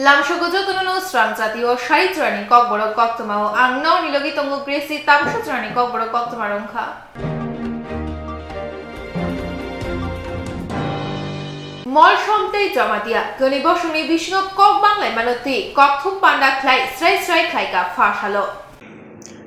Lamshogojo tonono strang jati o shari trani kok borok kok tomao ang no nilogi tongu gresi tamsho trani kok borok kok tomarongkha. Mol shomtei jamatia goni bosuni bishno kok banglai manoti kok thum panda khlai srai khlai ka fashalo.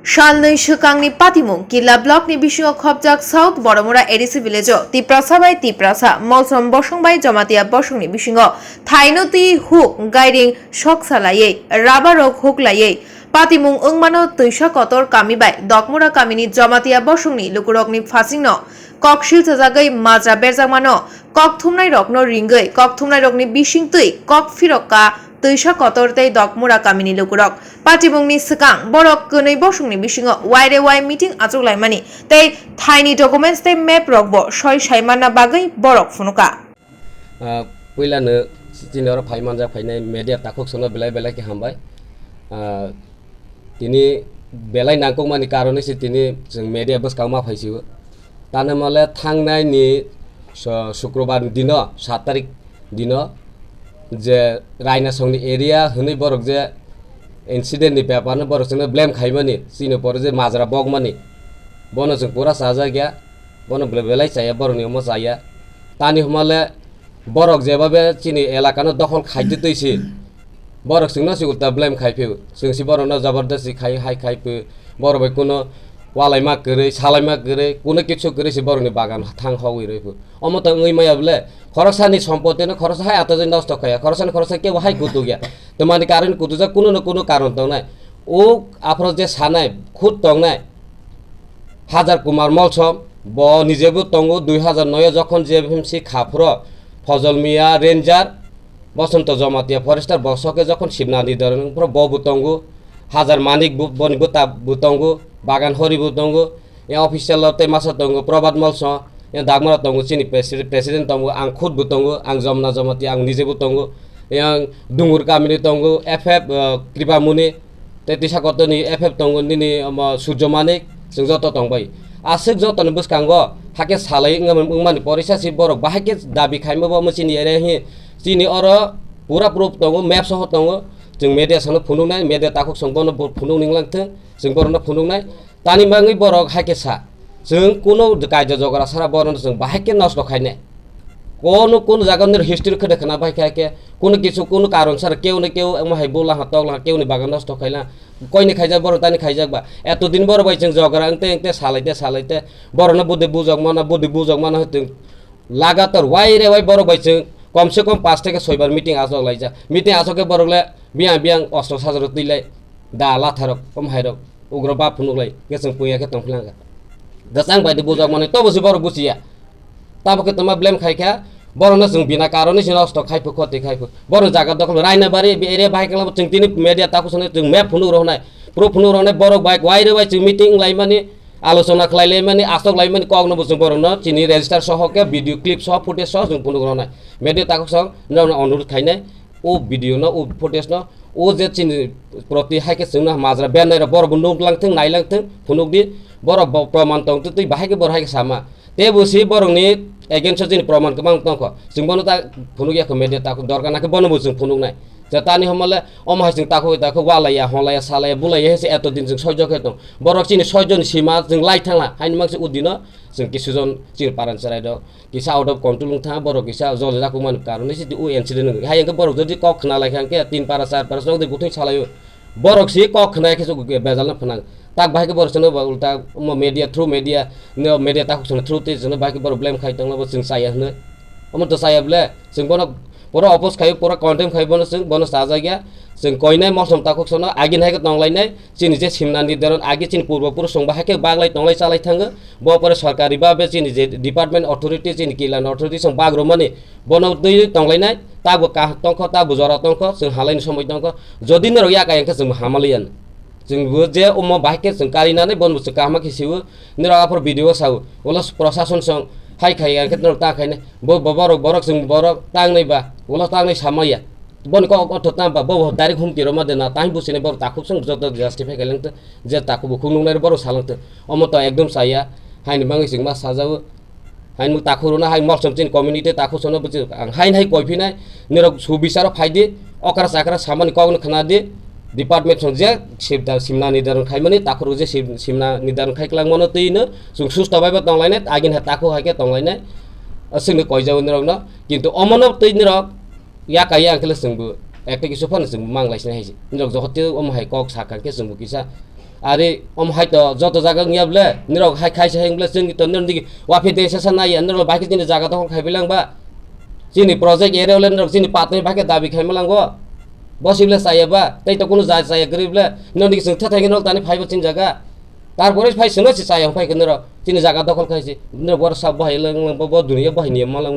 Shalnoi shukangni patimung kila block ni bisho khobjak south boromora edisi village tiprasa bai tiprasa molsom bosong bai jamatia bosong ni bishingo thainoti hu guiding shok salaye rabarok huk laye patimung ungmano tuisha kotor kami bai dokmura kamini jamatia bosong ni lukurok ni fasingno kokshil jagai majra berjamano kok thumnai rokno ringai kok thumnai rokni bishing tui kok firoka tuisha kotortei dokmura kamini lukurok patimungni sekang borok kunai bosungni bisingo waire wai meeting achuk laimani tei thaini documents tei map rokbo soi saimana bagai borok funuka puilano tinoro phaimanja phainai media takuk sono belai ke hambai tini belai nangkung mani karone si tini jeng media bos kauma phaisiu tane male thangnai ni shukrobar dino 7 tarik dino je raina songni area huni borok je incident ni paper no borok sene blame khaimani sino por je majra bogmani bono jeng pura saja gya bono belai saya borok ni mo saya tani humale borok je babe chini elaka no dokhol khaide toisi borok singno si uta blame khaipe singsi borok no jabardasti khai hai khaipe borok bai kuno walaima gere salaima gere kuno kichu gere si borok ni bagan thang hawi repu omo ta ngui maya bole khorosani সম্পত্তি no khorosa hai ata jin নষ্ট khaya khorosani khorosa ke wahai kutu gya tomani karon kutu ja kuno no kuno karon tong nai o afro je sanai khut tong nai হাজার কুমার মলসম ব নিজেবো তঙ্গো 2009 যখন JMC Khafre Fazal মিয়া ranger বসন্ত Jamatia Forster বসকে যখন শিবনা নির্ধারণ পুরো ববু তঙ্গো হাজার মানিক বনিবো তা বুতঙ্গো বাগান হরি বুতঙ্গো এ অফিসিয়াল তে মাসা তঙ্গো প্রবাদ মলস এ দাগমরা তঙ্গো চিনি প্রেসিডেন্ট তঙ্গো আং খুদ বুতঙ্গো আং জমনা জমাতিয়া আং নিজেবো তঙ্গো এ দুঙ্গুর কামিনি তঙ্গো এফএফ কৃপামুনি তে তিসাকতনি এফএফ তঙ্গো নিনি সূর্য মানিক जों जत तंबाय आसुक जतन बुसकांगो हाके सालाय माने परिसा सि बरक बाहाके दाबि खाइमबो मसिनि एरे हि चिनि अर पुरा प्रुफ तंगो मैप सह तंगो जों मेडिया सनो फुनुनाय मेडिया ताखुक संबनो फुनुं निंलांथों जों बरनो फुनुंनाय तानि मांगै बरक हाके सा जों कुनो कायदा जगरा सारा बरनो जों बाहाके नष्ट खाइने কোন জায়গার হিস্ট্রি খে দেখনা ভাই খাকে কোনো কিছু কোনো কারণ ছাড়া কেউ না কেউ মাই বলা হাতলা কেউ নি বাগান নষ্ট খাইলা কইনি খাইজা বড় তানি খাইজাকবা এতদিন বড় বাইছেন জগরা এতে সালাইতে বড় না বুদ্ধি বুঝক মানা হতে লাগাতার ওয়াইরে ওয়াই বড় বাইছেন কমসে কম 5 থেকে 6 বার মিটিং আসক লাইজা মিটিং আসকে বড়লে বিয়াং অস্ত্র সাজর তুইলাই দা লাথারক কম হাইরক উগ্র বাপ ফুনুলাই গেছেন পুইয়াকে তংফলাঙ্গা গসাং বাইদে বুঝক মানে তো বসি বড় বুঝিয়া তাবকে তোমা ব্লেম খাইখা বরনা जों बिना कारणे जों नष्ट खाइफो खति खाइफो बर जागा दखल रायना बारी एरिया बाइकला जों तिनि मेडिया ताखु सने जों मेप फुनु रहनाय प्रो फुनु रहनाय बरक बाइक वाइरे वाइ जों मिटिं लाइमानि आलोचना खलाइले माने आसक लाइमानि कगनो जों बरना चिनि रेजिस्टार सहके भिडियो क्लिप सह फुटेज सह जों फुनु रहनाय मेडिया ताखु सं अनुरोध खाइनाय ओ भिडियो न ओ फुटेज न ओ जे चिनि प्रति हाइके जोंना माजरा बेनाय बर बुनु लांथों नायलांथों फुनुगदि बर प्रमाण तंग तै बाहायके बर हाइके सामा ते बुसि बरंनि एगेन्स्ट जोंनि प्रमाण गोबां दंख जों बनो ता फुनुगियाखौ मेडिया ताखौ दरकार नाखौ बनबो जों फुनुंनाय जतानि हमले अमहासिं ताखौ वालाया हलाया सालाया बुलाया हेसे एत दिन जों सयजखे दं बरक चिनि सयजन सीमा जों लाइ थांला हाइनि मानसि उदिनो जों किसुजन चिर पारान सराय द किसा आउट अफ कन्ट्रोल था बरक किसा जल जाकु मान कारणे सिदि उ इन्सिडेन्ट हायंग बरक जदि कख खना लायखांके 3 पारा 4 पारा सौदि बुथै सालायो बरक सि कख खनायखे जो बेजालना फनां ताक बाहायके बर सनो उल्टा मेडिया थ्रु मेडिया ताखु सनो थ्रु ते सनो बाहायके बर ब्लेम खाइतंला जों साया हनो अमन तो सायाब्ले जों बनो पुरा अपोज खायो पुरा कन्टेम खायो बनो साजा गया जों कइनाय मसम ताखु सनो आगिन हायके तंलायनाय चिनि जे सिमना निर्धारण आगि चिनि पूर्व पुरुष सं बाहायके बागलाय तंलाय चालाय थाङो ब पर सरकारी बाबे चिनि जे डिपार्टमेन्ट अथॉरिटी चिनि किलान अथॉरिटी सं बाग्रमनि बनो दै तंलायनाय ताबो का तंख ताबो जरा तंख जों हालायनि समय तंख जदि न रया कायंके जों हामालियान जोंबो जे अम बाहायके जों कारिनानै बनबुसो कामा खिसिउ निराफोर भिडियो साउ वला प्रशासन सं हाय खाय के ता खायने बरक जों बरक तांनैबा वला तांनै सामाया बन को अथ तांबा ब डाइरेक्ट हुमकिरो मदेना ताहि बुसिने बर ताखु सं जत जस्टिफाई खायलंत जे ताखु बुखु नुंनाय बर सालंत अम त एकदम साया हायनि बाङै जों मा साजाउ हाइन ताखु रुना हाय मलसम चिन कम्युनिटी ताखु सनो बुझि हाइन हाय कयफिनाय निरक सुबिसार फायदि okara sakara samani kogno khanadi department sonje simna nidaron khaimani takhur je simna nidaron khaiklang mono tuino sung susta baiba tonglaine agin ha takhu haike tonglaine sing koijau nirokno kintu omono tuinirok ya kaya angkele sungbu ekte kisu phone sungbu manglaisne haisi nirok jokhoti hai kok sakar ke sungbu kisa ari hai to joto jaga ngiable nirok hai khaise hengle sing to nirdi wafi desa sanai nirok baki jini jaga to khaibilang ba jini project area ole nirok jini patne baki dabi khaimalang go বসিবলে চাইবা তাই তো কোনো যায় চাই গরিবলে নদী কিছু থাকি নল তানি ফাইব চিন জায়গা তারপরে ফাই শুনো চাই ফাই কেন চিনি জায়গা দখল খাইছি বড় সব বাহাইলে দুনিয়া বাহিনী মালাম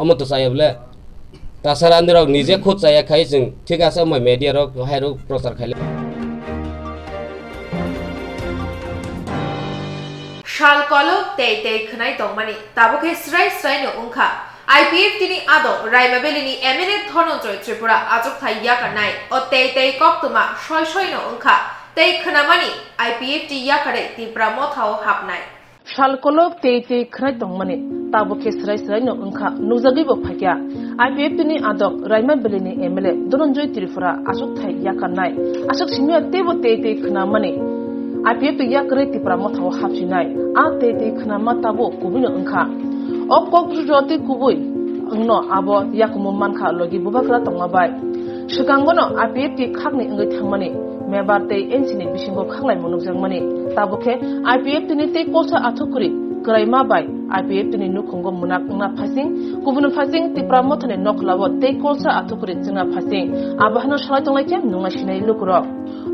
অমত চাইবলে তাছাড়া নিজে খুদ চাই খাই जों ঠিক আছে মই মিডিয়ার হাইরো প্রচার খাইলে শাল কলক তেই তেই খনাই দংমানি তাবুকে স্রাই স্রাইনো উংখা IPF tini ado Raimabelini MLA Dhononjoy Tripura ajok thai yakanai o tei tei koktuma shoi no ungkha tei khnamani IPF ti yakare tipra mothao hapnai shalkolok tei tei khrai dongmani tabo ke srai no ungkha nujagi bo phakya IPF tini ado Raimabelini MLA Dhononjoy Tripura ajok thai yakanai asok simya tebo tei tei khnamani IPF ti yakare tipra mothao hapsinai a tei tei khnama tabo kubino ungkha ok kok joti kubui ngno abo yakumu mankha logi bubakra tongmabai shikangono IPF ti khakni ngai thangmani mebarte ensini bisingo khanglai munukjangmani tabukhe IPF tini te kosa athukuri kraima bai IPF tini nukhungo munak na phasing kubunu phasing ti pramothane noklabo te kosa athukuri jinga phasing abahno shalai tonglai kem nunga sinai lukro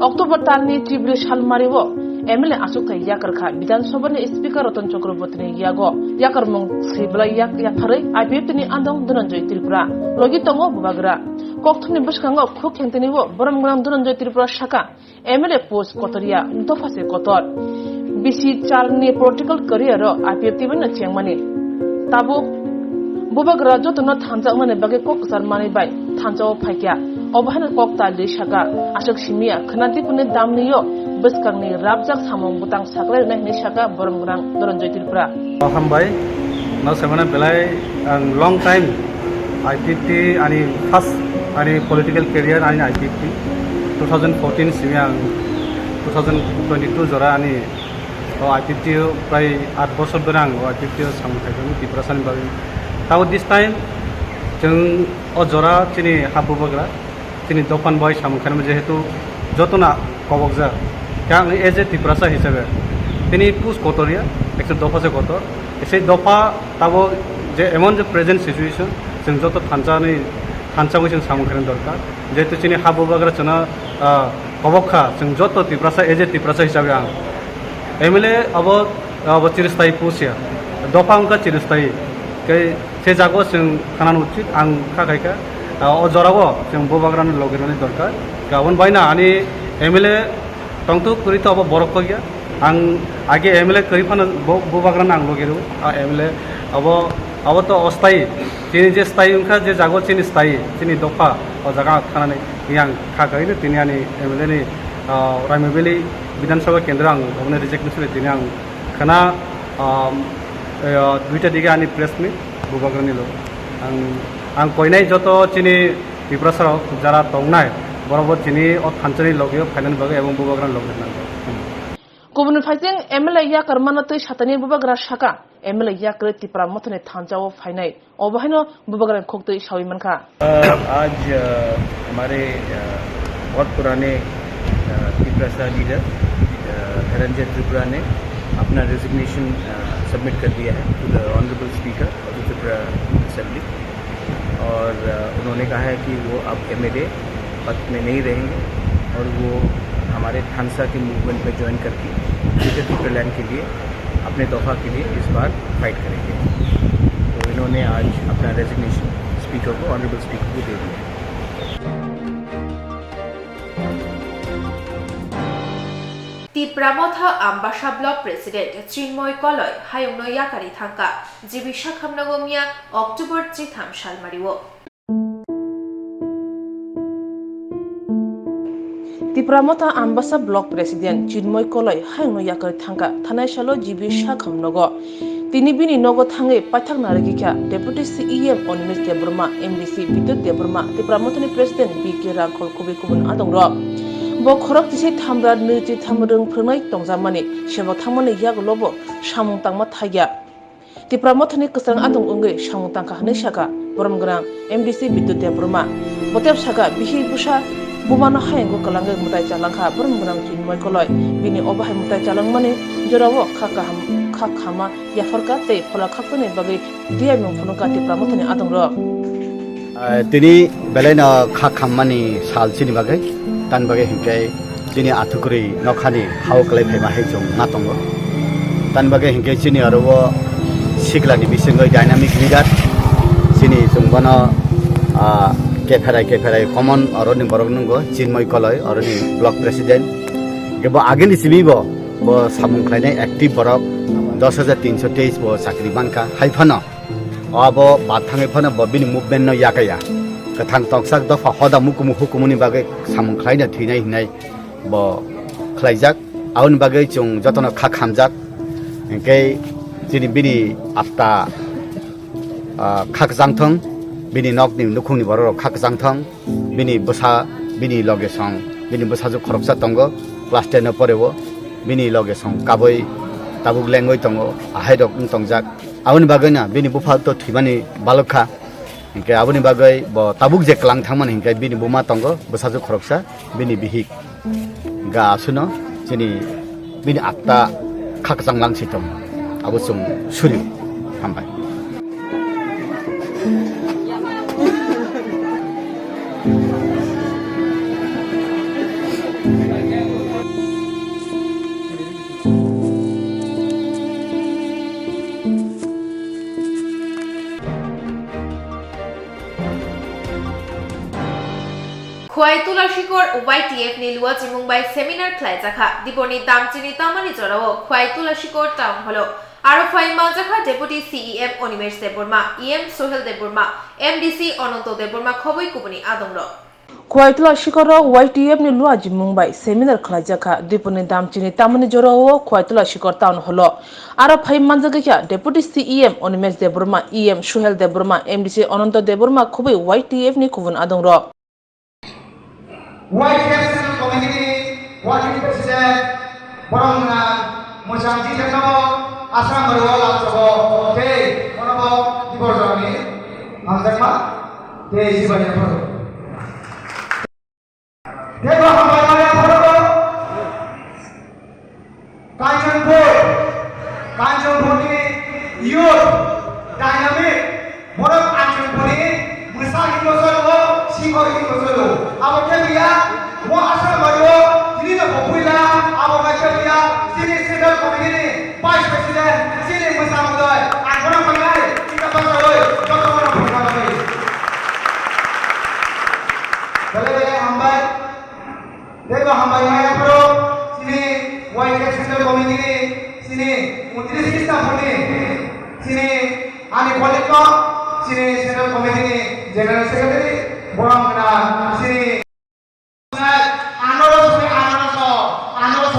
october tarni tibri shalmaribo MLA asukta yakar kha Bidhan Sabha ni Speaker Ratan Chakraborty ni yago yakar mong sibla yak yathare IPF tini andong Dhononjoy Tripura logi tongo bubagra kokthni buskango khuk khenteni bo boromgram Dhononjoy Tripura shaka MLA post kotoria dofase kotor bisi charni political career ro IPF tibin na chengmani tabu bubagra jotno thanjak mane bage kok sarmani bai thanjao phaikya obahana kokta le shaka ashok simia khnati pune damniyo Beskangni rabjak samong butang saklai na ni shaka boromgrang Dhononjoy Tripura hambai no semana belai long time IPT ani first ani political career ani IPT 2014 simiang 2022 jora ani IPT prai 8 bosor dorang IPT samthai Tripura san bawi tau this time jeng o jora chini habu bagra chini dopan boy samkhan jehetu jotona kobokja yang एज ए त्रिपुरासा हिसाबै তিনি পুস কটরিয়া একটা দফা সে কটর সেই দফা তাবো যে এমন যে প্রেজেন্ট সিচুয়েশন जों যত থানচাবো जों সামুখানি দরকার যেহেতু চিনি হাবু বাগরা চনা কবখা जों যত त्रिपुरासा एज ए त्रिपुरासा हिसाबै आं एमएलए अब चिरस्थायी पुसिया दफा उनका चिरस्थायी से जागो जों खानान उचित आं खाखायखा अ जरागो जों बुबाग्रानि लगेनानि दरकार गाबोन बायना आनि एमएलए तंतु करी तो अब बरफ को गया आंग आगे MLA करी फान बुबाग्रान आंग लोगेरु MLA अब तो अस्थायी चीनी जे स्थायी उनका जे जागो चीनी स्थायी चीनी दफा और जगह खाना yang खागैनो तिनी आनि MLA नि रायमाबेली विधानसभा केन्द्र आं हमने रिजेक्ट नसले तिनी आं खाना दुईटा दिगे आनि प्रेस मिट बुबाग्रानि लो आं कोइनाय जतो चीनी त्रिपुरासा जारा तंगनाय बराबर चीनी और खानचनी लगे फाइनाल बगे एवं बुबाग्रान लगे kubun phasing MLA yakar manatoi satani bubagra shaka MLA yakre Tripura mothane thanjao fainai obahino bubagra khoktoi shawi manka आज हमारे बहुत पुराने त्रिपुरा लीडर धनंजय त्रिपुरा ने अपना रेजिग्नेशन सबमिट कर दिया है to the honourable speaker of the Tripura assembly और उन्होंने कहा है कि वो अब MLA पद में नहीं रहेंगे और वो हमारे थानसा के मूवमेंट में ज्वाइन करके त्रिपुरा लैंड के लिए अपने दफा के लिए इस बार फाइट करेंगे तो इन्होंने आज अपना रेजिग्नेशन स्पीकर को ऑनरेबल स्पीकर को दे दिया Tipramotha Ambasha Block President Chinmoy Koloy Hayungno Yakari Thangka Jibisha Khamnagomia October 3 Tham Shalmariwo Tipramotha Ambasha Block President Chinmoy Koloy Hayungno Yakari Thangka Thanai Shalo Jibisha Khamnago তিনি bini nogo thangai paithak narigikha Deputy CEM Onimesh Deburma MDC Bidut Deburma Tipramothani President BK Rangkhol kubi kubun adongro bo khorok tisi thamra niti thamrung phrangai tongjamani sebo thangmani yaglobo samung tangma thaiya Tipramothani kusang adong ungai samung tangka hanai saka boromgrang MDC Bidut Deburma botep saka bihi busa bumano hayengo kalangai mutai jalangkha boromgrang jinmoi koloi bini obahai mutai jalangmani jorawo khama yafarka te phola khakne bagi dia mongphonoka Tipramothani adongro তিনি বেলাইনা খা খামানি সালচিনি বাগै তান বাগै হিংkai jini athukuri nokhani hau klai phema heijong na tongo tan bagai hinkai jini arobo siklani bisingoi dynamic leader jini jungbono keferai common aroni borok nungo jinmoi koloi aroni block president gebo ageni sibibo bo samung khlainai active borok 10323 bo chakri banka haifano abo bathangai phana bo bini movement no yakaya kathang toksak dofa hoda mukumu hukumuni bagai samung khlaina thinai hinai bo khlaijak aun bagai chung jotono kha khamjak engkai jini bini apta khak jangthong bini nokni nukhungni borok khak jangthong bini busa bini loge song bini busa ju khoroksa tongo class 10 no porebo bini loge song kaboi tabuk lengoi tongo ahaidok tongjak aun bagai na bini bufal to thibani balokha engkai abuni bagai bo tabuk je klang thangman engkai bini buma tongo busa ju khoroksa bini bihik ga suno jini bini atta khak janglang sitom abusung suri hambai Khowai Tulashikar YTF ni luwa chimungbai seminar khlai jakha diponi damchini tamani jorao Khowai Tulashikar town হলো আরো ফাই মাজাখা deputy CEM Onimesh Deburma EM Sohel Deburma MDC Ononto Deburma khoboi kubuni adongro Khwaitla shikoro YTF ni luwa jimungbai seminar khlai jakha diponi damchini tamani jorao khwaitla shikor town holo aro phai manjagakha Deputy CEM Onimesh Deburma EM Sohel Deburma MDC Ononto Deburma khoboi YTF ni kubun adongro YTF Central Committee, Working President, Borongna, Mojanji Janabo, Asam Marwala Sabo, Te, Monabo, Diborjani, Hamzakma, Te Sibanya Poro. Deva Hamaya Poro, Kanjanpur ni youth, dynamic, Borok Kanjanpur ni Musa Hindosolo, Siko Hindosolo. Abo kebia, mo asal mario, ini na popular, abo kebia, sini Central Committee, Vice President, sini Musa Mudoy, agora pangai, kita pasal, jodoh orang pangai. Bela hambai, deva hambai maya pro, sini YTF Central Committee, sini Menteri Sistem Puni, sini Ani Polito, sini Central Committee General Secretary. Borongna sini anoro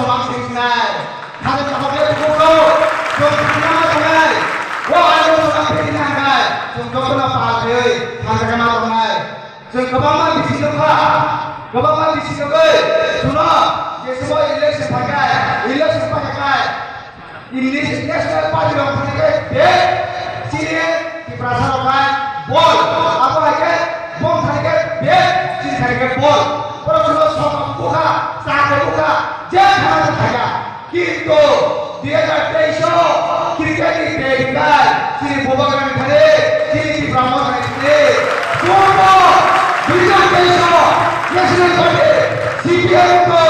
mamsing sinai hanya sampai pulau jumlah sungai wah anoro sampai sinai jumlah pakai hanya kena sungai jumlah bisi lokai suno ये semua election pakai ini national party yang pakai sini di prasarana bol apa lagi bom thariket bet sin thariket bol porosulo sama buka sate buka jangan thaga kintu 2023 cricket ni pegal sini bobagan thare sini brahma thare semua 2023 national party CPI ko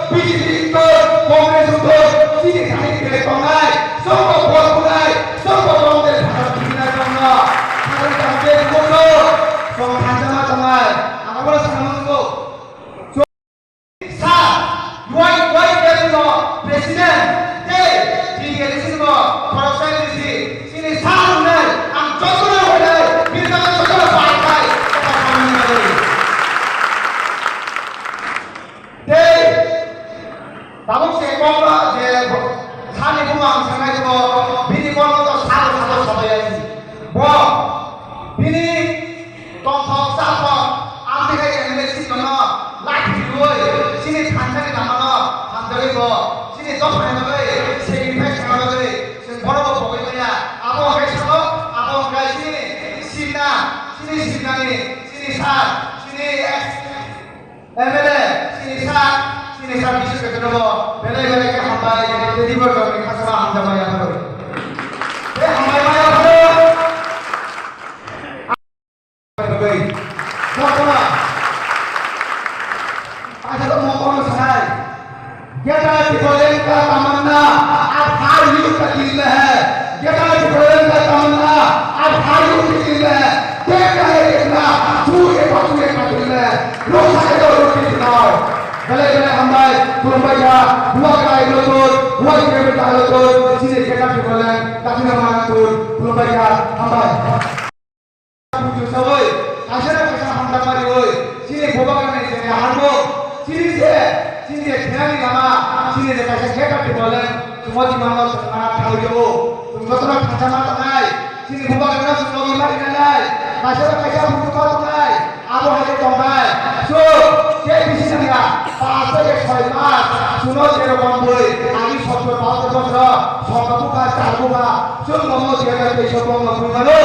BJP ko Congress ko sini thariket kongai semua bol kongai semua bom de bharat bina konga bharat kampe bolo Kau hanjama tongai, agaknya sama itu. Sa, YTF itu presiden, di sini itu proses sini sana, ang jodoh ada, kita jodoh pakai, kita kami ada. Tahu saya kalau je, sana kumang sana itu, bini kalau tu sana MLA sinisa bisu ke dobo bele ke hambai ke dibor ke khasara hamjamai aro hambai maya aro Mokona aja to mokona sahai गेटा टिपोलेन का तमन्ना अब हर युग का दिल में है गेटा टिपोलेन का तमन्ना अब हर युग के दिल में है देखा है देखना चूहे का दिल में लोग सारे लोग के दिलाओ गले हम भाई तुम भैया हुआ का हुआ के बेटा सीधे गेटा टिपोलेन ताकि ना माना तुम भैया हम भाई जो सब होए आशा कैसा हम तक होए सीधे भोगा करने से हारबो सीधे Sini kenali nama, sini dia kasih kita dibolen, semua di mana mana tahu jauh, semua tu nak macam mana nai, sini buka kita semua di mana nai, masyarakat kita buka nai, abu hari tongkai, so dia di sini ya, pasal dia koi mas, semua dia bamboi, agi sobat pasal pasal, sobat buka, car buka, semua dia ada sobat bamboi malu,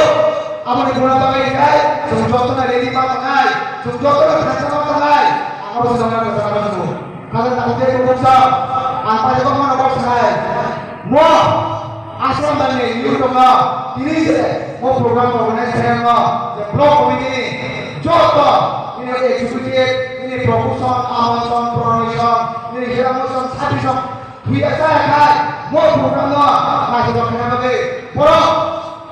abu ni guna pakai nai, semua tu nak ready pakai nai, semua tu nak macam mana nai, abu semua nak macam mana tu. Kalau tak ada keputusan, apa juga mana bos saya. Mau asal bani YouTube ini je, mau program saya blog ini, jodoh ini executive, ini promotion, amanson, promotion, ini promotion, satisfaction. Biasa kan, mau program masih tak kena bagi. Poro,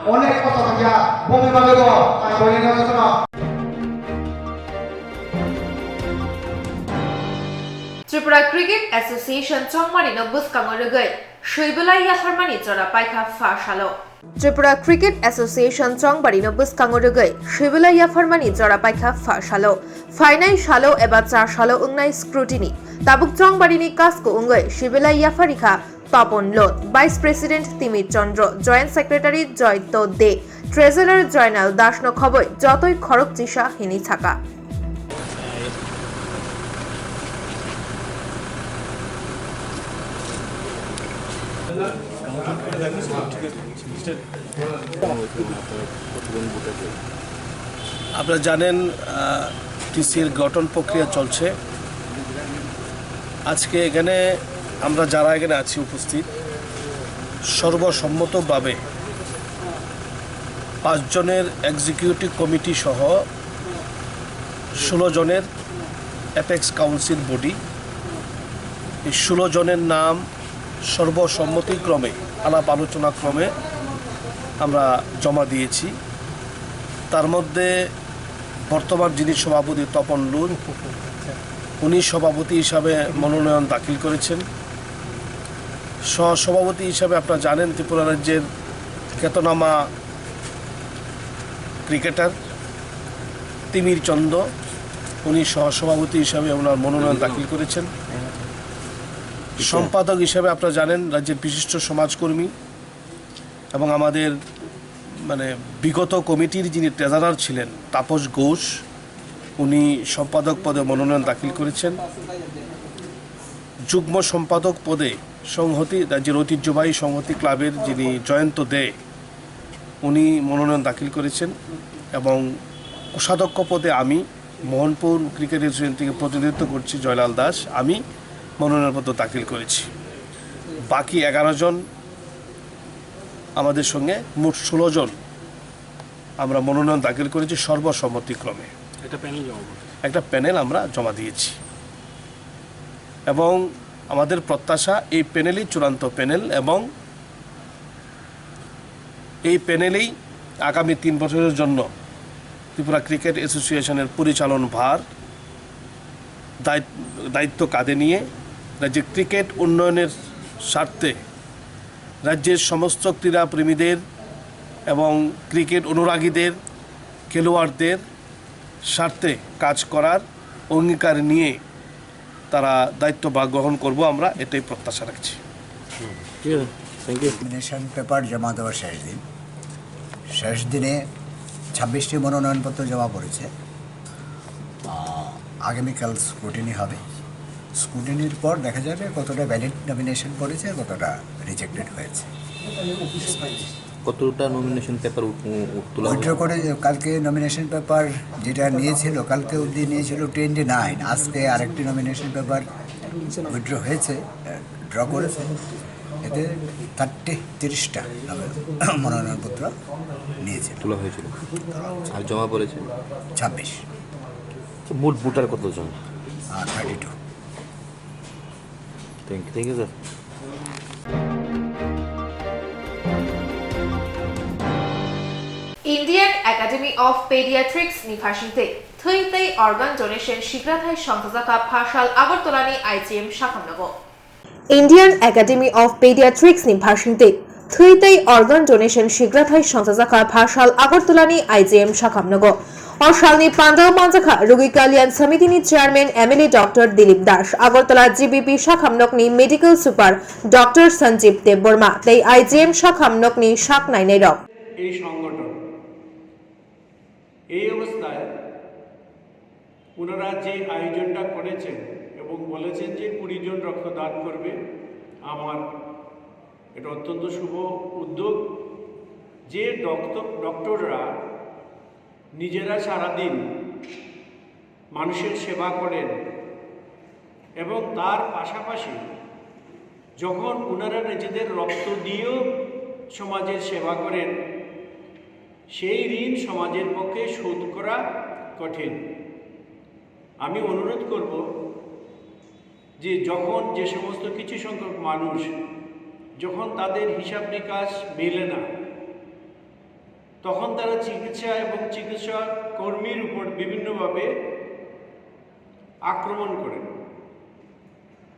onek kota saja, bumi bagi bo, saya boleh ngasih. Tripura cricket association চংমারিনো বুসকাঙরগৈ শৈবলাই ইয়াফারমানি জরা পাইখা ফাশালো Tripura cricket association চংবারিনো বুসকাঙরগৈ শৈবলাই ইয়াফারমানি জরা পাইখা ফাশালো ফাইনাই শালো এবা 4 শালো উংনাই স্ক্রুটিনি তাবুক চংবারিনি কাসকো উঙ্গৈ শৈবলাই ইয়াফারিখা তপন লোট vice president Timir Chandra joint secretary Jayanta De treasurer Joynal দাসনো খবর যতই খরক চিসা হিনি থাকা আপনারা জানেন টিসির গঠন প্রক্রিয়া চলছে আজকে এখানে আমরা যারা এখানে আছি উপস্থিত সর্বসম্মতভাবে 5 জনের এক্সিকিউটিভ কমিটি সহ 16 জনের অ্যাপেক্স কাউন্সিল বডি এই 16 জনের নাম সর্বসম্মতিক্রমে আলাপ আলোচনা ক্রমে আমরা জমা দিয়েছি তার মধ্যে বর্তমান যিনি সভাপতি তপন লুন উনি সভাপতি হিসাবে মনোনয়ন দাখিল করেছেন সহসভাপতি হিসাবে আপনারা জানেন ত্রিপুরা রাজ্যের খ্যাতনামা ক্রিকেটার তিমির চন্দ্র উনি সহসভাপতি হিসাবে ওনার মনোনয়ন দাখিল করেছেন সম্পাদক হিসাবে আপনারা জানেন রাজ্যের বিশিষ্ট সমাজকর্মী এবং আমাদের বিগত কমিটির যিনি ট্রেজারার ছিলেন তাপস ঘোষ উনি সম্পাদক পদে মনোনয়ন দাখিল করেছেন যুগ্ম সম্পাদক পদে সংহতি রাজ্যের ঐতিহ্যবাহী সংহতি ক্লাবের যিনি জয়ন্ত দে উনি মনোনয়ন দাখিল করেছেন এবং কোষাধ্যক্ষ পদে আমি মোহনপুর ক্রিকেট অ্যাসোসিয়েশন থেকে প্রতিনিধিত্ব করছি জয়লাল দাস আমি মনোনয়নপত্র দাখিল করেছি বাকি 11 জন আমাদের সঙ্গে মোট 16 জন আমরা মনোনয়ন দাখিল করেছি সর্বসম্মতিক্রমে একটা প্যানেল আমরা জমা দিয়েছি এবং আমাদের প্রত্যাশা এই প্যানেলই চূড়ান্ত প্যানেল এবং এই প্যানেলেই আগামী 3 বছরের জন্য ত্রিপুরা ক্রিকেট অ্যাসোসিয়েশনের পরিচালন ভার দায়িত্ব কাঁধে নিয়ে রাজ্যের ক্রিকেট উন্নয়নের স্বার্থে রাজ্যের সমস্ত ক্রীড়াপ্রেমীদের এবং ক্রিকেট অনুরাগীদের খেলোয়াড়দের স্বার্থে কাজ করার অঙ্গীকার নিয়ে তারা দায়িত্বভার গ্রহণ করব আমরা এটাই প্রত্যাশা রাখছি নমিনেশন পেপার জমা দেওয়ার শেষ দিনে 26টি মনোনয়নপত্র জমা পড়েছে আগামীকাল স্ক্রুটিনি হবে স্ক্রুটিনির পর দেখা যাবে কতটা ভ্যালিড নমিনেশন পড়েছে কতটা রিজেক্টেড হয়েছে কতটা নমিনেশন পেপার তোলা উইথড্র করে কালকে নমিনেশন পেপার যেটা নিয়েছিল কালকে অবধি নিয়েছিল 29, আজকে আরেকটি নমিনেশন পেপার উইথড্র হয়েছে, ড্র করেছে, এতে 30টা মনোনয়নপত্র নিয়েছে, তোলা হয়েছিল আর জমা পড়েছে 26 মোট ভোটার কতজন? আর 32। Thank you sir. Indian academy of paediatrics নিভাসিতে থৈতৈ অর্গান ডোনেশন শীঘ্রতাই সংস্থা ফাশাল আগরতলানি আইজিএম শাখামনগ ইন্ডিয়ান একাডেমি অফ পেডিয়াট্রিক্স নিভাসিতে থৈতৈ অর্গান ডোনেশন শীঘ্রতাই সংস্থা ফাশাল আগরতলানি আইজিএম শাখামনগ অশালনি পান্ডাও মানজাখা রোগী কল্যাণ সমিতিনি chairman MLA doctor Dilip Das Agartala GBP শাখামনকনি medical super doctor Sanjib Debbarma তাই আইজিএম শাখামনকনি শাক নাইনাই রক এই সংগঠন এই অবস্থায় ওনারা যে আয়োজনটা করেছেন এবং বলেছেন যে 20 জন রক্তদান করবে, আমার এটা অত্যন্ত শুভ উদ্যোগ। যে ডক্টররা নিজেরা সারাদিন মানুষের সেবা করেন এবং তার পাশাপাশি যখন ওনারা নিজেদের রক্ত দিয়েও সমাজের সেবা করেন, সেই ঋণ সমাজের পক্ষে শোধ করা কঠিন। আমি অনুরোধ করব যে যখন যে সমস্ত কিছু সংখ্যক মানুষ যখন তাদের হিসাব নিকাশ মেলে না, তখন তারা চিকিৎসা এবং চিকিৎসা কর্মীর উপর বিভিন্নভাবে আক্রমণ করেন।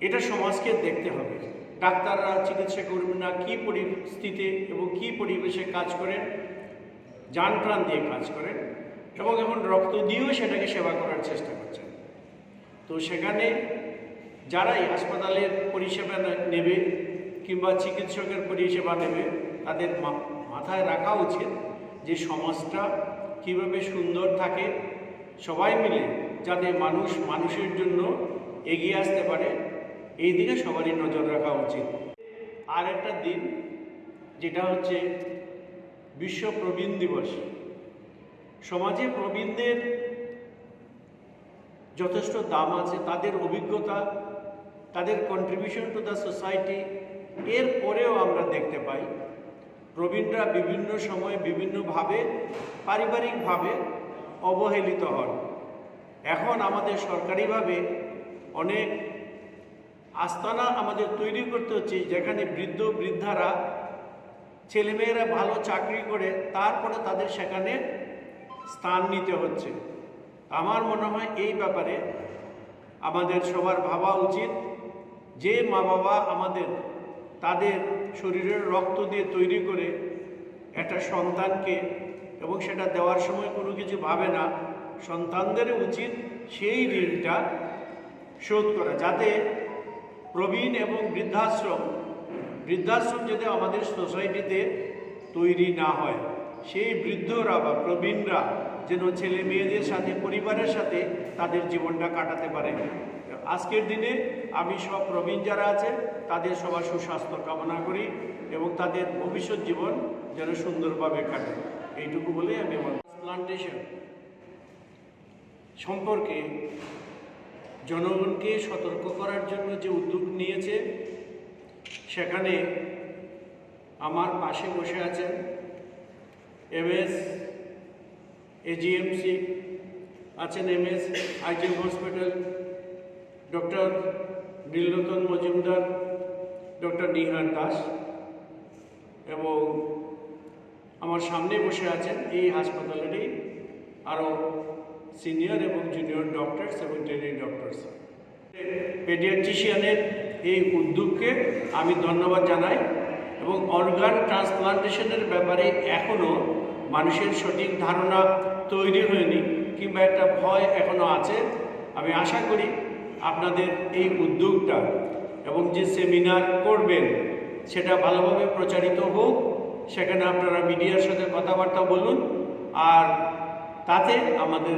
এটা সমাজকে দেখতে হবে। ডাক্তাররা, চিকিৎসা কর্মীরা কী পরিস্থিতি এবং কী পরিবেশে কাজ করেন, জান প্রাণ দিয়ে কাজ করেন এবং এখন রক্ত দিয়েও সেটাকে সেবা করার চেষ্টা করছেন। তো সেখানে যারাই হাসপাতালের পরিষেবা নেবে কিংবা চিকিৎসকের পরিষেবা নেবে, তাদের মাথায় রাখা উচিত যে সমাজটা কীভাবে সুন্দর থাকে, সবাই মিলে যাতে মানুষের জন্য এগিয়ে আসতে পারে, এই দিকে সবারই নজর রাখা উচিত। আর একটা দিন যেটা হচ্ছে বিশ্ব প্রবীণ দিবস। সমাজে প্রবীণদের যথেষ্ট দাম আছে, তাদের অভিজ্ঞতা, তাদের কন্ট্রিবিউশন টু দ্য সোসাইটি। এর পরেও আমরা দেখতে পাই প্রবীণরা বিভিন্ন সময় বিভিন্নভাবে পারিবারিকভাবে অবহেলিত হন। এখন আমাদের সরকারিভাবে অনেক আস্তানা আমাদের তৈরি করতে হচ্ছে, যেখানে বৃদ্ধারা, ছেলেমেয়েরা ভালো চাকরি করে তারপরে তাদের সেখানে স্থান নিতে হচ্ছে। আমার মনে হয় এই ব্যাপারে আমাদের সবার ভাবা উচিত যে মা বাবা আমাদের তাদের শরীরের রক্ত দিয়ে তৈরি করে একটা সন্তানকে এবং সেটা দেওয়ার সময় কোনো কিছু ভাবে না, সন্তানদের উচিত সেই ঋণটা শোধ করা, যাতে প্রবীণ এবং বৃদ্ধাশ্রম যদি আমাদের সোসাইটিতে তৈরি না হয়, সেই বৃদ্ধরা বা প্রবীণরা যেন ছেলে মেয়েদের সাথে, পরিবারের সাথে তাদের জীবনটা কাটাতে পারে। আজকের দিনে আমি সব প্রবীণ যারা আছে তাদের সবার সুস্বাস্থ্য কামনা করি এবং তাদের ভবিষ্যৎ জীবন যেন সুন্দরভাবে কাটে, এইটুকু বলে আমি আমার ট্রান্সপ্লান্টেশন সম্পর্কে জনগণকে সতর্ক করার জন্য যে উদ্যোগ নিয়েছে, সেখানে আমার পাশে বসে আছেন এমএস এজিএমসি, আছেন MS IgM hospital doctor Nilratan Majumdar, doctor Nihar Das, এবং আমার সামনে বসে আছেন এই হাসপাতালেরই আরও সিনিয়র এবং জুনিয়র ডক্টরস এবং ট্রেনিং ডক্টরস। পেডিয়াট্রিশিয়ানের এই উদ্যোগকে আমি ধন্যবাদ জানাই এবং অর্গান ট্রান্সপ্লান্টেশনের ব্যাপারে এখনও মানুষের সঠিক ধারণা তৈরি হয়নি কিংবা একটা ভয় এখনও আছে। আমি আশা করি আপনাদের এই উদ্যোগটা এবং যে সেমিনার করবেন সেটা ভালোভাবে প্রচারিত হোক, সেখানে আপনারা মিডিয়ার সাথে কথাবার্তা বলুন, আর তাতে আমাদের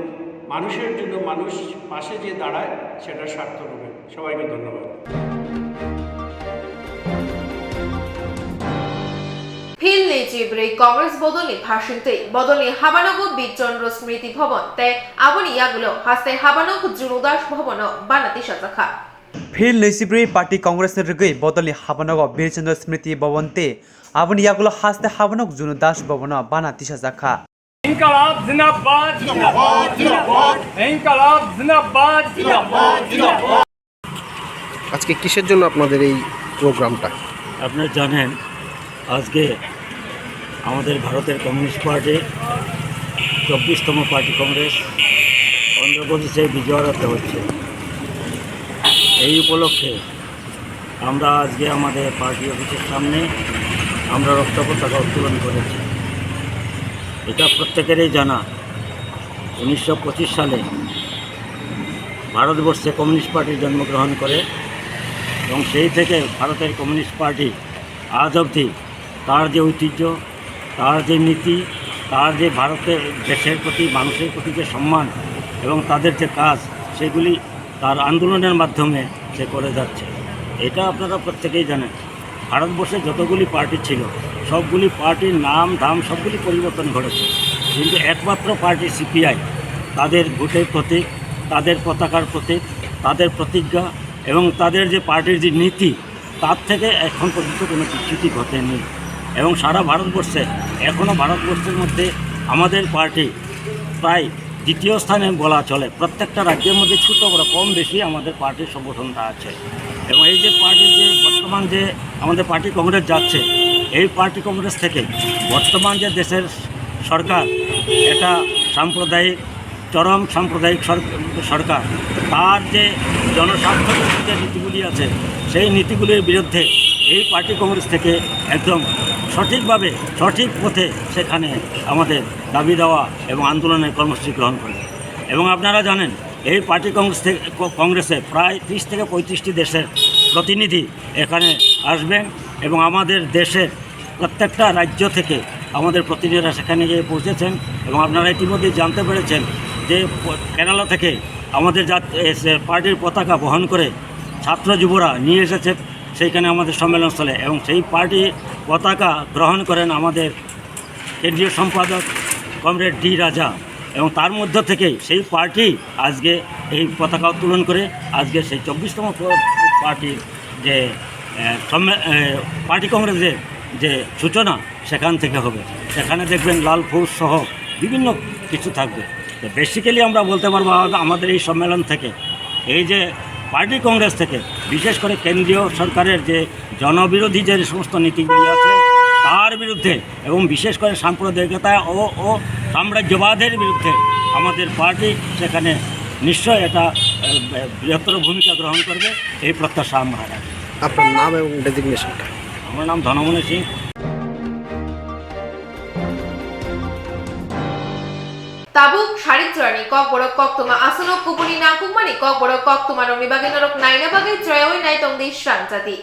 মানুষের জন্য মানুষ পাশে যে দাঁড়ায় সেটা সার্থক হবে। সবাইকে ধন্যবাদ। ফিল নেই Jibrei Congress Bodoni Pashinte Bodoni Habanogo Bichondro Smriti Bhavan te Aboni Yagulo Haste Habanok Junudash Bhavano Banati Shazakha फिर नैसिब्रै पार्टी कांग्रेस रगै बदली हाबनग बीरचंद्र स्मृति भवनते आबनि यागुलो हास्ते हाबनग जुनुदास भवन बाना तिसा जाखा इनकलाब जिंदाबाद जिंदाबाद जिंदाबाद इनकलाब जिंदाबाद जिंदाबाद जिंदाबाद আজকে কিসের জন্য আপনাদের এই প্রোগ্রামটা? আপনারা জানেন আজকে আমাদের ভারতের কমিউনিস্ট পার্টি 24তম পার্টি কংগ্রেস অন্ধ্রপ্রদেশে বিজয়রত হচ্ছে। এই উপলক্ষে আমরা আজকে আমাদের পার্টি অফিসের সামনে আমরা রক্ত পতাকা উত্তোলন করেছি। এটা প্রত্যেকেরই জানা 1925 সালে ভারতবর্ষে কমিউনিস্ট পার্টি জন্মগ্রহণ করে এবং সেই থেকে ভারতের কমিউনিস্ট পার্টি আজ অবধি তার যে ঐতিহ্য, তার যে নীতি, তার যে ভারতের দেশের প্রতি মানুষের প্রতি যে সম্মান এবং তাদের যে কাজ সেগুলি তার আন্দোলনের মাধ্যমে সে করে যাচ্ছে। এটা আপনারা প্রত্যেকেই জানেন। ভারতবর্ষে যতগুলি পার্টি ছিল সবগুলি পার্টির নাম ধাম সবগুলি পরিবর্তন ঘটেছে, কিন্তু একমাত্র পার্টি সিপিআই তাদের ভোটের প্রতীক, তাদের পতাকার প্রতীক, তাদের প্রতিজ্ঞা এবং তাদের যে পার্টির যে নীতি তার থেকে এখন পর্যন্ত কোনো বিচ্যুতি ঘটেনি এবং সারা ভারতবর্ষে এখনও ভারতবর্ষের মধ্যে আমাদের পার্টি প্রায় দ্বিতীয় স্থানে বলা চলে। প্রত্যেকটা রাজ্যের মধ্যে ছোটো বড় কম বেশি আমাদের পার্টির সংগঠনটা আছে এবং এই যে পার্টির যে বর্তমান যে আমাদের পার্টি কংগ্রেস যাচ্ছে, এই পার্টি কংগ্রেস থেকে বর্তমান যে দেশের সরকার এটা সাম্প্রদায়িক চরম সাম্প্রদায়িক সরকার, তার যে জনস্বার্থের যে নীতিগুলি আছে সেই নীতিগুলির বিরুদ্ধে এই পার্টি কংগ্রেস থেকে একদম সঠিকভাবে সঠিক পথে সেখানে আমাদের দাবি দেওয়া এবং আন্দোলনের কর্মসূচি গ্রহণ করে। এবং আপনারা জানেন এই পার্টি কংগ্রেসে প্রায় 30 থেকে 35টি দেশের প্রতিনিধি এখানে আসবেন এবং আমাদের দেশের প্রত্যেকটা রাজ্য থেকে আমাদের প্রতিনিধিরা সেখানে গিয়ে পৌঁছেছেন এবং আপনারা ইতিমধ্যে জানতে পেরেছেন যে কেরালা থেকে আমাদের পার্টির পতাকা বহন করে ছাত্র যুবরা নিয়ে এসেছে সেইখানে আমাদের সম্মেলনস্থলে এবং সেই পার্টি পতাকা গ্রহণ করেন আমাদের কেন্দ্রীয় সম্পাদক কমরেড ডি রাজা এবং তার মধ্য থেকেই সেই পার্টি আজকে এই পতাকা উত্তোলন করে আজকে সেই 24তম পার্টির যে পার্টি কংগ্রেসের যে সূচনা সেখান থেকে হবে। সেখানে দেখবেন লাল ফৌজ সহ বিভিন্ন কিছু থাকবে। তো বেসিক্যালি আমরা বলতে পারবো আমাদের এই সম্মেলন থেকে এই যে পার্টি কংগ্রেস থেকে বিশেষ করে কেন্দ্রীয় সরকারের যে জনবিরোধী যে সমস্ত নীতিগুলি আছে তার বিরুদ্ধে এবং বিশেষ করে সাম্প্রদায়িকতা ও সাম্রাজ্যবাদের বিরুদ্ধে আমাদের পার্টি সেখানে নিশ্চয় এটা বৃহত্তর ভূমিকা গ্রহণ করবে এই প্রত্যাশা আমরা রাখি। আপনার নাম এবং ডেজিগনেশনটা? আমার নাম Dhanmoni Singh. Tabuk Sharik Journey Kok Borok Kok Tuma Asano Kupuni Nakukmani Kok Borok Kok Tuma Romi Bagin Norok Naina Bagay Joy Night on the Shantati